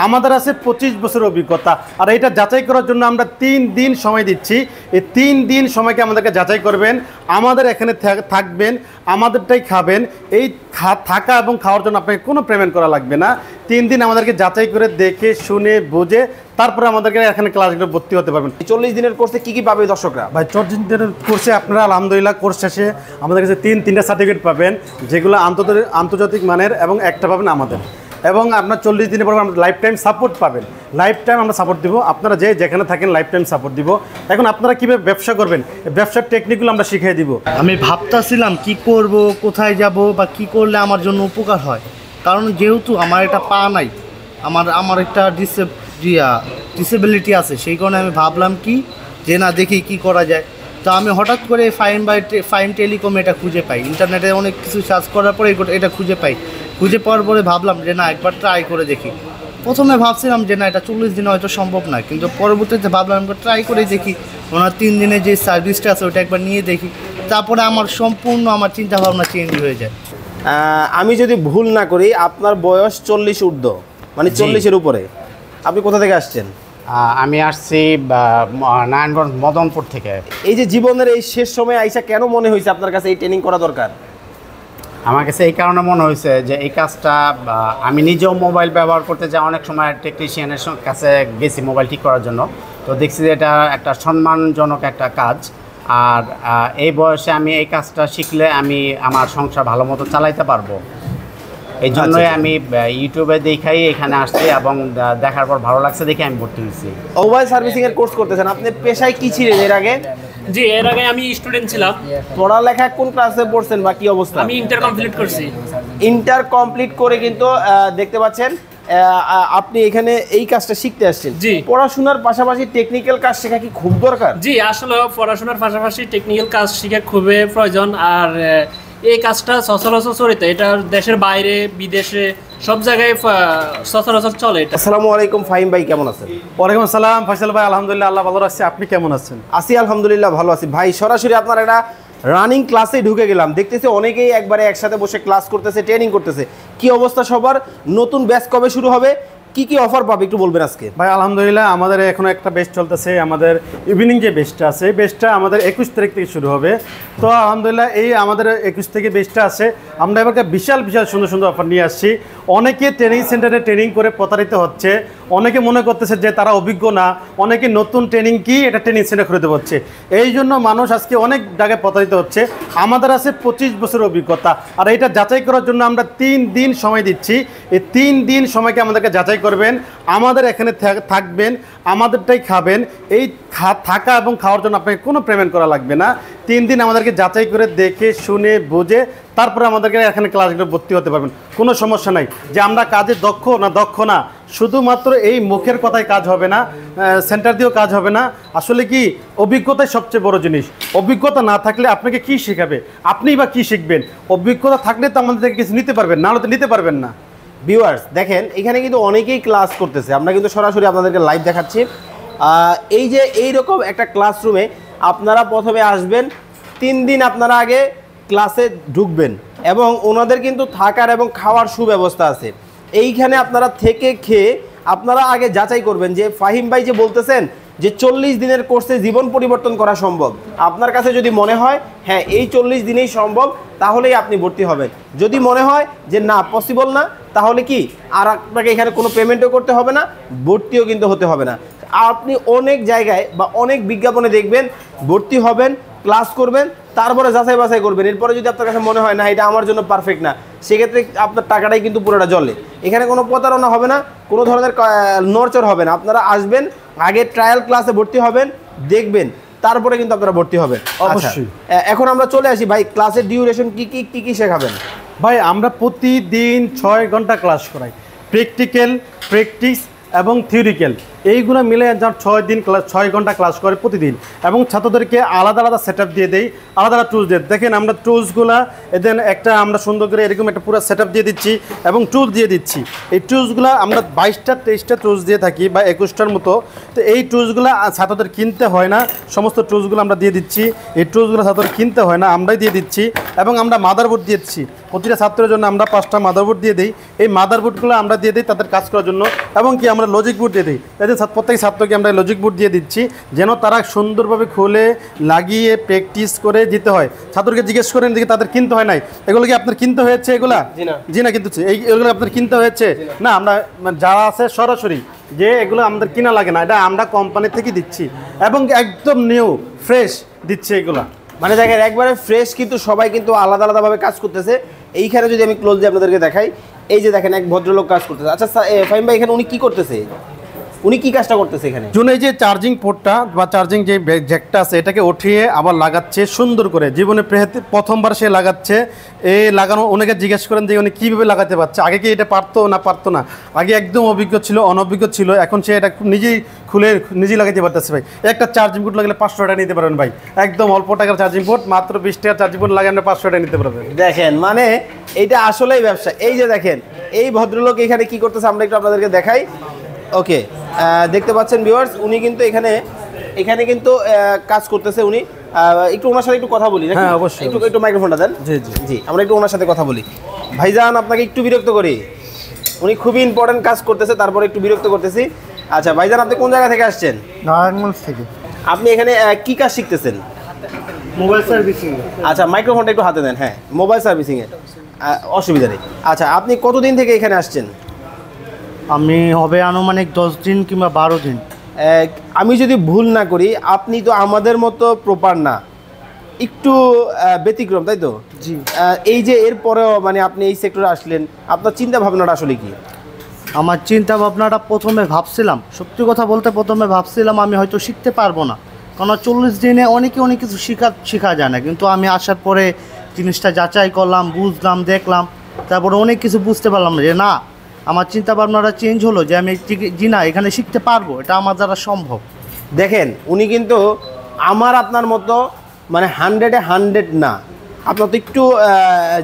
আমাদের আছে 25 বছরের অভিজ্ঞতা। আর এটা যাচাই করার জন্য আমরা 3 দিন সময় দিচ্ছি। এই 3 দিন সময়কে আমাদেরকে যাচাই করবেন, আমাদের এখানে থাকবেন, আমাদেরটাই খাবেন। এই থাকা এবং খাওয়ার জন্য আপনাকে কোনো পেমেন্ট করা লাগবে না। 3 দিন আমাদেরকে যাচাই করে দেখে শুনে বুঝে তারপরে আমাদেরকে এখানে ক্লাসগুলো ভর্তি হতে পারবেন। 40 দিনের কোর্সে কি কি পাবে দর্শকরা? ভাই 40 দিনের কোর্সে আপনারা আলহামদুলিল্লাহ কোর্স শেষে আমাদের কাছে তিনটা সার্টিফিকেট পাবেন, যেগুলো আন্তর্জাতিক মানের, এবং একটা পাবেন আমাদের। এবং আপনার 40 দিনের পর আমরা লাইফ টাইম সাপোর্ট পাবেন। লাইফ টাইম আমরা সাপোর্ট দিব, আপনারা যেখানে থাকেন লাইফ টাইম সাপোর্ট দিব। এখন আপনারা কীভাবে ব্যবসা করবেন, ব্যবসার টেকনিকগুলো আমরা শিখিয়ে দিব। আমি ভাবতেছিলাম কি করব, কোথায় যাব বা কি করলে আমার জন্য উপকার হয়। কারণ যেহেতু আমার একটা পা নাই, আমার একটা ডিসেবিলিটি আছে, সেই কারণে আমি ভাবলাম কি যে না দেখি কি করা যায়। তো আমি হঠাৎ করে ফাইম টেলিকম এটা খুঁজে পাই, ইন্টারনেটে অনেক কিছু সার্চ করার পরে এটা খুঁজে পাওয়ার পরে ভাবলাম যে না একবার ট্রাই করে দেখি। প্রথমে ভাবছিলাম যে না এটা 40 দিনে হয়তো সম্ভব না, কিন্তু পরবর্তীতে ভাবলাম একবার ট্রাই করে দেখি। ওনার 3 দিনে যে সার্ভিসটা আছে ওটা একবার নিয়ে দেখি, তারপরে আমার সম্পূর্ণ আমার চিন্তাভাবনা চেঞ্জ হয়ে যায়। আমি যদি ভুল না করি আপনার বয়স 40 ঊর্ধ্ব, মানে 40-এর উপরে। আপনি কোথা থেকে আসছেন? আমি আসছি নারায়ণগঞ্জ মদনপুর থেকে। এই যে জীবনের এই শেষ সময় আইসা কেন মনে হয়েছে আপনার কাছে এই ট্রেনিং করা দরকার? আমার কাছে এই কারণে মনে হয়েছে যে এই কাজটা আমি নিজেও মোবাইল ব্যবহার করতে যাই, অনেক সময় টেকনিশিয়ানের কাছে গেছি মোবাইল ঠিক করার জন্য। তো দেখছি যে এটা একটা সম্মানজনক একটা কাজ। আর এই বয়সে আমি এই কাজটা শিখলে আমি আমার সংসার ভালো মতো চালাইতে পারবো। এই জন্যই আমি ইউটিউবে দেখাই এখানে আসছি, এবং দেখার পর ভালো লাগছে দেখে আমি ভর্তি হয়েছি। মোবাইল সার্ভিসিং এর কোর্স করতেছেন, আপনি পেশায় কি ছিলেন এর আগে? জি, এর আগে আমি স্টুডেন্ট ছিলাম। পড়ালেখা কোন ক্লাসে পড়ছেন বা কি অবস্থা? আমি ইন্টার কমপ্লিট করছি। ইন্টার কমপ্লিট করে কিন্তু দেখতে পাচ্ছেন আপনি এখানে এই কাজটা শিখতে আসছেন। জি। পড়াশোনার পাশাপাশি টেকনিক্যাল কাজ শেখা কি খুব দরকার? জি, আসলে পড়াশোনার পাশাপাশি টেকনিক্যাল কাজ শেখা খুবই প্রয়োজন। আর এই কাজটা সচরাচর চলিত, এটা দেশের বাইরে বিদেশে সব জায়গায় সচরাচর চলে এটা। আসসালামু আলাইকুম ফাহিম ভাই, কেমন আছেন? ওয়ালাইকুম আসসালাম ফয়সাল ভাই, আলহামদুলিল্লাহ আল্লাহ ভালো রাখছে। আপনি কেমন আছেন? আছি আলহামদুলিল্লাহ ভালো আছি। ভাই সরাসরি আপনার একটা রানিং ক্লাসে ঢুকে গেলাম, দেখতেছি অনেকেই একবারে একসাথে বসে ক্লাস করতেছে, ট্রেনিং করতেছে। কি অবস্থা সবার? নতুন ব্যাচ কবে শুরু হবে, কি কি অফার পাবে একটু বলবেন আজকে? ভাই আলহামদুলিল্লাহ আমাদের এখন একটা বেস্ট চলতেছে, আমাদের ইভিনিং যে বেস্টটা আছে এই বেস্টটা আমাদের 21 তারিখ থেকে শুরু হবে। তো আলহামদুলিল্লাহ এই আমাদের 21 থেকে বেস্টটা আছে। আমরা এবার বিশাল সুন্দর সুন্দর অফার নিয়ে আসছি। অনেকে ট্রেনিং সেন্টারে ট্রেনিং করে প্রতারিত হচ্ছে, অনেকে মনে করতেছে যে তারা অভিজ্ঞ না, অনেকে নতুন ট্রেনিং কি এটা ট্রেনিং সেন্টার খুলে দেওয়া হচ্ছে। এই জন্য মানুষ আজকে অনেক জায়গায় প্রতারিত হচ্ছে। আমাদের আছে 25 বছরের অভিজ্ঞতা। আর এটা যাচাই করার জন্য আমরা 3 দিন সময় দিচ্ছি। এই 3 দিন সময়কে আমাদেরকে যাচাই করবেন, আমাদের এখানে থাকবেন, আমাদেরটাই খাবেন। এই থাকা এবং খাওয়ার জন্য আপনাকে কোনো পেমেন্ট করা লাগবে না। 3 দিন আমাদেরকে যাচাই করে দেখে শুনে বুঝে তারপরে আমাদেরকে এখানে ক্লাসগুলো ভর্তি হতে পারবেন। কোনো সমস্যা নাই যে আমরা কাজে দক্ষ না, শুধুমাত্র এই মুখের কথায় কাজ হবে না, সেন্টার দিয়েও কাজ হবে না। আসলে কি অভিজ্ঞতাই সবচেয়ে বড় জিনিস। অভিজ্ঞতা না থাকলে আপনাকে কি শেখাবে, আপনিই বা কী শিখবেন? অভিজ্ঞতা থাকলে তো আমাদের থেকে কিছু নিতে পারবেন, নাহলে তো নিতে পারবেন না। ভিউয়ার্স দেখেন এখানে কিন্তু অনেকেই ক্লাস করতেছে, আমরা কিন্তু সরাসরি আপনাদেরকে লাইভ দেখাচ্ছি। এই যে এইরকম একটা ক্লাসরুমে আপনারা প্রথমে আসবেন, 3 দিন আপনারা আগে ক্লাসে ঢুকবেন, এবং ওনাদের কিন্তু থাকার এবং খাওয়ার সুব্যবস্থা আছে। এইখানে আপনারা থেকে খেয়ে আপনারা আগে যাচাই করবেন যে ফাহিম ভাই যে বলতেছেন যে 40 দিনের কোর্সে জীবন পরিবর্তন করা সম্ভব। আপনার কাছে যদি মনে হয় হ্যাঁ এই 40 দিনেই সম্ভব, তাহলেই আপনি ভর্তি হবেন। যদি মনে হয় যে না পসিবল না, তাহলে কি আর আপনাকে এখানে কোনো পেমেন্টও করতে হবে না, ভর্তিও কিন্তু হতে হবে না। আপনি অনেক জায়গায় বা অনেক বিজ্ঞাপনে দেখবেন ভর্তি হবেন, ক্লাস করবেন, তারপরে যাচাই বাছাই করবেন। এরপরে যদি আপনার কাছে মনে হয় না এটা আমার জন্য পারফেক্ট না, সেক্ষেত্রে আপনার টাকাটাই কিন্তু পুরোটা জলে। এখানে কোনো প্রতারণা হবে না, কোনো ধরনের নড়চড় হবে না। আপনারা আসবেন, আগে ট্রায়াল ক্লাসে ভর্তি হবেন, দেখবেন, তারপরে কিন্তু আপনারা ভর্তি হবেন অবশ্যই। এখন আমরা চলে আসি ভাই, ক্লাসের ডিউরেশন কি শেখাবেন? ভাই আমরা প্রতিদিন 6 ঘন্টা ক্লাস করাই, প্র্যাকটিক্যাল, প্র্যাকটিস এবং থিওরিক্যাল। এইগুলো মিলে যার 6 ঘন্টা ক্লাস করে প্রতিদিন, এবং ছাত্রদেরকে আলাদা আলাদা সেট দিয়ে দেই, আলাদা আলাদা টুলস দিয়ে। দেখেন আমরা টুলসগুলো এদের একটা আমরা সুন্দর করে এরকম একটা পুরো সেট দিয়ে দিচ্ছি এবং টুলস দিয়ে দিচ্ছি। এই টুলসগুলো আমরা 22টা 23টা টুলস দিয়ে থাকি বা 21টার মতো। তো এই টুলসগুলো ছাত্রদের কিনতে হয় না, সমস্ত টুলসগুলো আমরা দিয়ে দিচ্ছি। এই টুলসগুলো ছাত্রদের কিনতে হয় না, আমরাই দিয়ে দিচ্ছি। এবং আমরা মাদারবোর্ড দিয়ে দিচ্ছি, প্রতিটা ছাত্রের জন্য আমরা 5টা মাদারবোর্ড দিয়ে দিই। এই মাদারবোর্ডগুলো আমরা দিয়ে দিই তাদের কাজ করার জন্য, এবং কি আমরা লজিক বোর্ড দিয়ে দিই। এদের প্রত্যেক ছাত্রকে আমরা লজিক বোর্ড দিয়ে দিচ্ছি যেন তারা সুন্দরভাবে খুলে লাগিয়ে প্র্যাকটিস করে যেতে হয়। ছাত্রকে জিজ্ঞেস করেন যে তাদের কিনতে হয় নাই, এগুলো কি আপনার কিনতে হয়েছে? এগুলা জি না কিন্তু এগুলো আপনার কিনতে হয়েছে না। আমরা যারা আছে সরাসরি যে এগুলো আমাদের কিনা লাগে না, এটা আমরা কোম্পানি থেকে দিচ্ছি এবং একদম নিউ ফ্রেশ দিচ্ছি এগুলা। মানে দেখেন একবারে ফ্রেশ, কিন্তু সবাই কিন্তু আলাদা আলাদাভাবে কাজ করতেছে। এইখানে যদি আমি ক্লোজলি আপনাদেরকে দেখাই, এই যে দেখেন এক ভদ্রলোক কাজ করতেছে। আচ্ছা ফাহিম ভাই, এখানে উনি কি করতেছে? উনি কি কাজটা করতেছে এখানে? এই যে চার্জিং পোর্টটা বা চার্জিং যে জ্যাকটা আছে এটাকে উঠিয়ে আবার লাগাচ্ছে সুন্দর করে। জীবনে প্রথমবার সে লাগাচ্ছে। এই লাগানো অনেকে জিজ্ঞেস করেন যে উনি কীভাবে লাগাতে পারছে, আগে কি এটা পারতো না। আগে একদম অভিজ্ঞ ছিল, অনভিজ্ঞ ছিল, এখন সে এটা নিজেই খুলে নিজেই লাগাতে পারতেছে ভাই। একটা চার্জিং পোর্ট লাগলে 500 টাকা নিতে পারবেন ভাই, একদম অল্প টাকার চার্জিং পোর্ট, মাত্র 20 টাকার চার্জিং পোর্ট লাগালে 500 টাকা নিতে পারবেন। দেখেন মানে এইটা আসলেই ব্যবসা। এই যে দেখেন এই ভদ্রলোক এখানে কি করতেছে আমরা একটু আপনাদেরকে দেখাই। ওকে, দেখতে পাচ্ছেন ভিউয়ার্স, উনি কিন্তু এখানে কিন্তু কাজ করতেছে। উনি একটু ওনার সাথে একটু কথা বলি। হ্যাঁ অবশ্যই, একটু মাইক্রোফোনটা দেন। জি জি জি, আমরা একটু ওনার সাথে কথা বলি। ভাইজান আপনাকে একটু বিরক্ত করি, উনি খুবই ইম্পর্টেন্ট কাজ করতেছে, তারপরে একটু বিরক্ত করতেছি। আচ্ছা ভাইজান, আপনি কোন জায়গা থেকে আসছেন? নারায়ণগঞ্জ থেকে। আপনি এখানে কি কাজ শিখতেছেন? Mobile servicing. আচ্ছা মাইক্রোফোনটা একটু হাতে দেন। হ্যাঁ, মোবাইল সার্ভিসিংয়ে অসুবিধা নেই। আচ্ছা আপনি কতদিন থেকে এখানে আসছেন? আমি হবে আনুমানিক 10 দিন কিংবা 12 দিন। আমি যদি ভুল না করি, আপনি তো আমাদের মতো প্রপার না, একটু ব্যতিক্রম, তাই তো? জি। এই যে এরপরেও মানে আপনি এই সেক্টরে আসলেন, আপনার চিন্তা ভাবনাটা আসলে কি? আমার চিন্তা ভাবনাটা প্রথমে ভাবছিলাম, সত্যি কথা বলতে প্রথমে ভাবছিলাম আমি হয়তো শিখতে পারবো না, কারণ 40 দিনে অনেক কিছু শেখা যায় না। কিন্তু আমি আসার পরে জিনিসটা যাচাই করলাম, বুঝলাম, দেখলাম, তারপরে অনেক কিছু বুঝতে পারলাম যে না, আমার চিন্তা ভাবনাটা চেঞ্জ হলো যে আমি জি না, এখানে শিখতে পারবো, এটা আমার দ্বারা সম্ভব। দেখেন উনি কিন্তু আমার আপনার মতো মানে 100-এ 100 না। আপনার তো একটু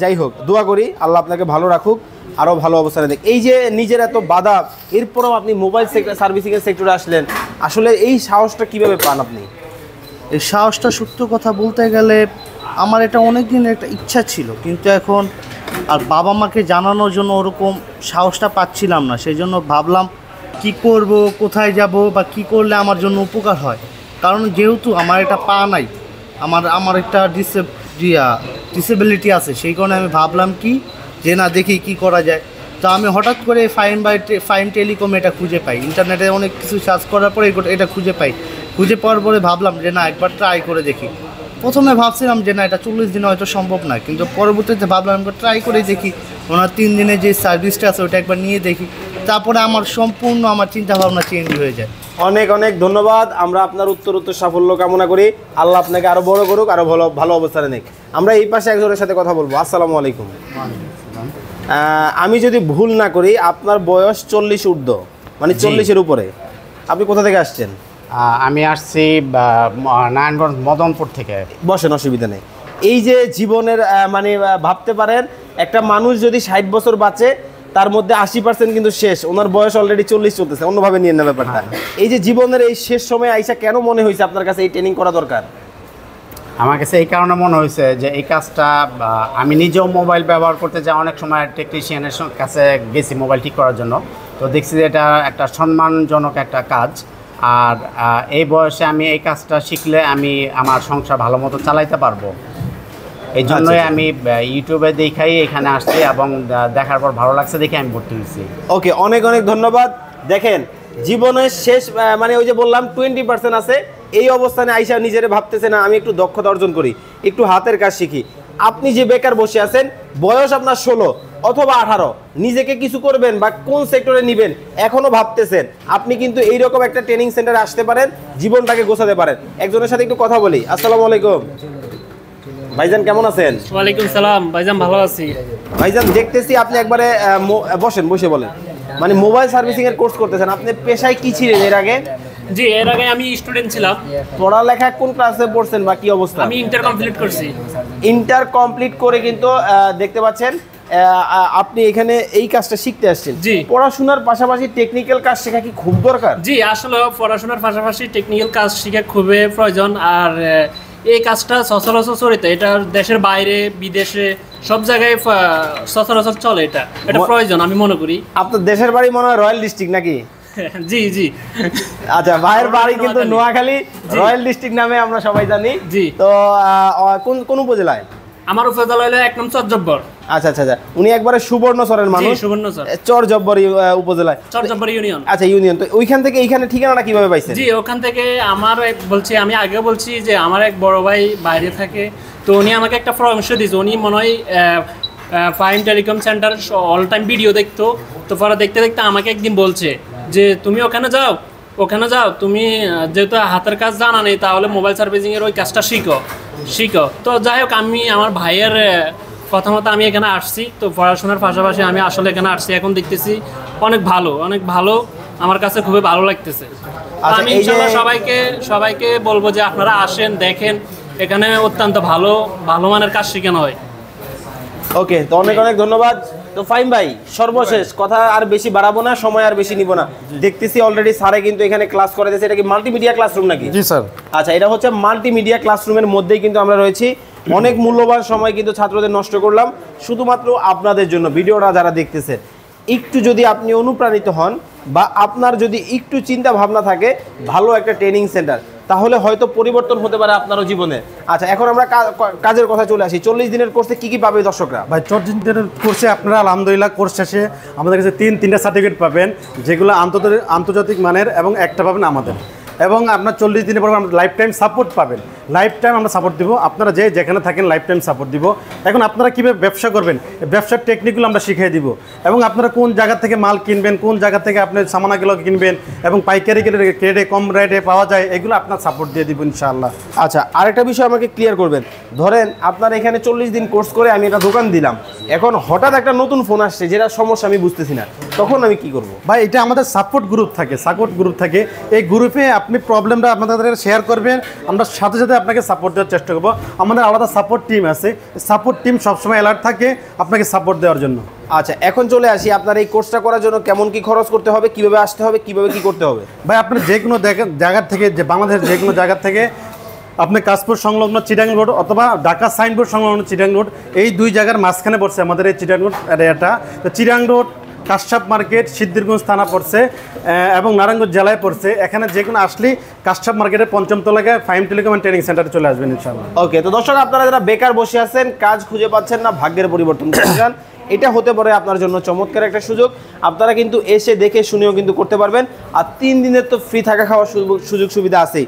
যাই হোক, দোয়া করি আল্লাহ আপনাকে ভালো রাখুক, আরও ভালো অবস্থানে দেখ। এই যে নিজের এত বাধা, এরপরেও আপনি মোবাইল সার্ভিসিংয়ের সেক্টরে আসলেন, আসলে এই সাহসটা কিভাবে পান আপনি? এই সাহসটা সত্য কথা বলতে গেলে আমার এটা অনেক দিনের একটা ইচ্ছা ছিল, কিন্তু এখন আর বাবা মাকে জানানোর জন্য ওরকম সাহসটা পাচ্ছিলাম না। সেই জন্য ভাবলাম কি করব, কোথায় যাব বা কি করলে আমার জন্য উপকার হয়। কারণ যেহেতু আমার একটা পা নাই, আমার একটা ডিসেবিলিটি আছে, সেই কারণে আমি ভাবলাম কি যে না, দেখি কি করা যায়। তো আমি হঠাৎ করে ফাইন টেলিকম এটা খুঁজে পাই, ইন্টারনেটে অনেক কিছু সার্চ করার পরে এটা খুঁজে পাই। খুঁজে পাওয়ার পরে ভাবলাম যে না, একবার ট্রাই করে দেখি। প্রথমে ভাবছিলাম যে না, এটা 40 দিনে হয়তো সম্ভব না, কিন্তু পরবর্তীতে ভাবলাম একবার ট্রাই করে দেখি। ওনার 3 দিনে যে সার্ভিসটা আছে ওটা একবার নিয়ে দেখি, তারপরে আমার সম্পূর্ণ আমার চিন্তাভাবনা চেঞ্জ হয়ে যায়। অনেক অনেক ধন্যবাদ। আমরা আপনার উত্তর সাফল্য কামনা করি। আল্লাহ আপনাকে আরও বড় করুক, আরও ভালো অবস্থানে নেই। আমরা এই পাশে একজনের সাথে কথা বলবো। আসসালামু আলাইকুম। আমি যদি ভুল না করি আপনার বয়স 40 ঊর্ধ্ব, মানে 40-এর উপরে। আপনি কোথা থেকে আসছেন? আমি আসছি নারায়ণগঞ্জ মদনপুর থেকে। বসেন, অসুবিধা নেই। এই যে জীবনের মানে ভাবতে পারেন একটা মানুষ যদি 60 বছর বাঁচে, তার মধ্যে 80% কিন্তু শেষ। ওনার বয়স অলরেডি 40 চলতেছে, অন্যভাবে নিয়ে নেওয়া ব্যাপারটা। এই যে জীবনের এই শেষ সময় আইসা কেন মনে হয়েছে আপনার কাছে এই ট্রেনিং করা দরকার? আমার কাছে এই কারণে মনে হয়েছে যে এই কাজটা আমি নিজেও মোবাইল ব্যবহার করতে যাই, অনেক সময় টেকনিশিয়ানের কাছে গেছি মোবাইল ঠিক করার জন্য। তো দেখছি যে এটা একটা সম্মানজনক একটা কাজ। আর এই বয়সে আমি এই কাজটা শিখলে আমি আমার সংসার ভালো মতো চালাইতে পারবো। এই জন্যই আমি ইউটিউবে দেখাই এখানে আসছি, এবং দেখার পর ভালো লাগছে দেখে আমি ভর্তি হয়েছি। ওকে, অনেক অনেক ধন্যবাদ। দেখেন জীবনের শেষ মানে ওই যে বললাম 20% আছে, এই অবস্থানে আইসা নিজেরে ভাবতেছে না আমি একটু দক্ষতা অর্জন করি, একটু হাতের কাজ শিখি। আপনি যে বেকার বসে আছেন, বয়স আপনার 16 অথবা 18, নিজেকে কিছু করবেন বা কোন সেক্টরে নেবেন এখনো ভাবতেছেন, আপনি কিন্তু এইরকম একটা ট্রেনিং সেন্টারে আসতে পারেন, জীবনটাকে গোছাতে পারেন। একজনের সাথে একটু কথা বলি। আসসালামু আলাইকুম ভাইজান, কেমন আছেন? ওয়ালাইকুম সালাম ভাইজান, ভালো আছি। ভাইজান দেখতেছি আপনি একবারে বসেন, বসে বলেন। মানে মোবাইল সার্ভিসিং এর কোর্স করতেছেন। আপনি পেশায় কি ছিলেন এর আগে? জি, এর আগে আমি স্টুডেন্ট ছিলাম। পড়ালেখা কোন ক্লাসে পড়ছেন বা কি অবস্থা? আমি ইন্টার কমপ্লিট করছি। ইন্টার কমপ্লিট করে কিন্তু দেখতে পাচ্ছেন আপনি এখানে এই কাজটা শিখতে আসছেন। জি। পড়াশোনার পাশাপাশি টেকনিক্যাল কাজ শেখা কি খুব দরকার? জি, আসলে পড়াশোনার পাশাপাশি টেকনিক্যাল কাজ শেখা খুবই প্রয়োজন। আর এই কাজটা সচরাচর চলিত, এটা দেশের বাইরে বিদেশে সব জায়গায় সচরাচর চলে। এটা প্রয়োজন আমি মনে করি। আপনার দেশের বাড়ি মনে হয় রয়্যাল ডিস্ট্রিক্ট নাকি? জি জি। আচ্ছা, ভাইয়ের বাড়ি কিন্তু নোয়াখালী, রয়্যাল ডিস্ট্রিক্ট নামে আমরা সবাই জানি। জি। তো কোন উপজেলায়? আমার উপজেলা হলো 1 নং চরজব্বর। আচ্ছা আচ্ছা আচ্ছা, উনি একবারে সুবর্ণচরের মানুষ। সুবর্ণচর চরজব্বর উপজেলায়, চরজব্বর ইউনিয়ন। আচ্ছা ইউনিয়ন। তো ওইখান থেকে এইখানে ঠিকানাটা কিভাবে পাইছেন? জি, ওখান থেকে আমি আগে বলছি যে আমার এক বড় ভাই বাইরে থাকে, তো উনি আমাকে একটা পরামর্শ দিয়েছে। উনি মনে হয় fine telecom centre all time video দেখতো, তো পরে দেখতে দেখতে আমাকে একদিন বলছে যে তুমি ওখানে যাও, তুমি যেহেতু হাতের কাজ জানা নেই, তাহলে মোবাইল সার্ভিসিং এর ওই কাজটা শিখো। তো যাই হোক, আমি আমার ভাইয়ের কথা মতো আমি এখানে আসছি। তো পড়াশোনার পাশাপাশি আমি আসলে এখানে আসছি, এখন দেখতেছি অনেক ভালো, আমার কাছে খুবই ভালো লাগতেছে। আমি ইনশাআল্লাহ সবাইকে বলবো যে আপনারা আসেন, দেখেন, এখানে অত্যন্ত ভালো মানের কাজ শেখানো হয়। ওকে, তো অনেক ধন্যবাদ। তো ফাইম ভাই, সর্বশেষ কথা আর বেশি বাড়াবো না, সময় আর বেশি নিব না। দেখতেছি অলরেডি স্যারে কিন্তু এখানে ক্লাস করে দিয়েছে। এটা কি মাল্টিমিডিয়া ক্লাসরুম নাকি? জি স্যার। আচ্ছা, এটা হচ্ছে মাল্টিমিডিয়া ক্লাসরুমের মধ্যেই কিন্তু আমরা রয়েছি। অনেক মূল্যবান সময় কিন্তু ছাত্রদের নষ্ট করলাম শুধুমাত্র আপনাদের জন্য। ভিডিওটা যারা দেখতেছেন, একটু যদি আপনি অনুপ্রাণিত হন বা আপনার যদি একটু চিন্তা ভাবনা থাকে ভালো একটা ট্রেনিং সেন্টার, তাহলে হয়তো পরিবর্তন হতে পারে আপনারও জীবনে। আচ্ছা, এখন আমরা কাজের কথা চলে আসি। 40 দিনের কোর্সে কি পাবে দর্শকরা? ভাই 40 দিনের কোর্সে আপনারা আলহামদুলিল্লাহ কোর্স শেষে আমাদের কাছে তিনটা সার্টিফিকেট পাবেন, যেগুলো আন্তর্জাতিক মানের, এবং একটা পাবেন আমাদের। এবং আপনার 40 দিনের পর আমরা লাইফ টাইম সাপোর্ট পাবেন। লাইফ টাইম আমরা সাপোর্ট দিব, আপনারা যেখানে থাকেন লাইফ টাইম সাপোর্ট দিব। এখন আপনারা কীভাবে ব্যবসা করবেন, ব্যবসার টেকনিকগুলো আমরা শিখিয়ে দিব। এবং আপনারা কোন জায়গা থেকে মাল কিনবেন, কোন জায়গা থেকে আপনি সামানাগুলো কিনবেন, এবং পাইকারি রেটে কম রেটে পাওয়া যায়, এগুলো আপনার সাপোর্ট দিয়ে দিব ইনশাআল্লাহ। আচ্ছা, আরেকটা বিষয় আমাকে ক্লিয়ার করবেন। ধরেন আপনার এখানে 40 দিন কোর্স করে আমি একটা দোকান দিলাম, এখন হঠাৎ একটা নতুন ফোন আসছে যেটা সমস্যা আমি বুঝতেছি না, তখন আমি কি করব? ভাই, এটা আমাদের সাপোর্ট গ্রুপ থাকে। এই গ্রুপে আপনি প্রবলেমটা আপনাদের শেয়ার করবেন, আমরা সাথে সাথে আপনাকে সাপোর্ট দেওয়ার চেষ্টা করবো। আমাদের আলাদা সাপোর্ট টিম আছে, সাপোর্ট টিম সবসময় অ্যালার্ট থাকে আপনাকে সাপোর্ট দেওয়ার জন্য। আচ্ছা, এখন চলে আসি আপনার এই কোর্সটা করার জন্য কেমন কি খরচ করতে হবে, কিভাবে আসতে হবে, কিভাবে কি করতে হবে? ভাই, আপনার যে কোনো জায়গা থেকে, যে বাংলাদেশের যে কোনো জায়গা থেকে আপনি কাশপুর সংলগ্ন চিটাং রোড অথবা ঢাকা সাইনবোর্ড সংলগ্ন চিটাং রোড, এই দুই জায়গার মাঝখানে পড়ছে আমাদের এই চিটাং রোড এরিয়াটা। তো চিটাং রোড, কাশ্যপ মার্কেট, সিদ্ধিরগঞ্জ থানা পড়ছে এবং নারায়ণগঞ্জ জেলায় পড়ছে। এখানে যে কোনো আসলেই কাশ্যপ মার্কেটের 5ম তলায় ফাইম টেলিকম অ্যান্ড ট্রেনিং সেন্টারে চলে আসবেন ইনশাআল্লাহ। ওকে, তো দর্শক, আপনারা যারা বেকার বসে আছেন, কাজ খুঁজে পাচ্ছেন না, ভাগ্যের পরিবর্তন করতে চান, এটা হতে পারে আপনার জন্য চমৎকার একটা সুযোগ। আপনারা কিন্তু এসে দেখে শুনেও কিন্তু করতে পারবেন। আর 3 দিনের তো ফ্রি থাকা খাওয়ার সুযোগ সুবিধা আছেই।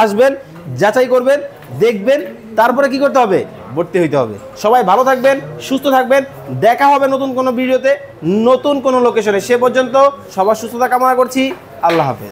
আসবেন, যাচাই করবেন, দেখবেন, তারপরে কি করতে হবে? ভর্তি হইতে হবে। সবাই ভালো থাকবেন, সুস্থ থাকবেন। দেখা হবে নতুন কোনো ভিডিওতে, নতুন কোনো লোকেশনে। সে পর্যন্ত সবার সুস্থতা কামনা করছি। আল্লাহ হাফেজ।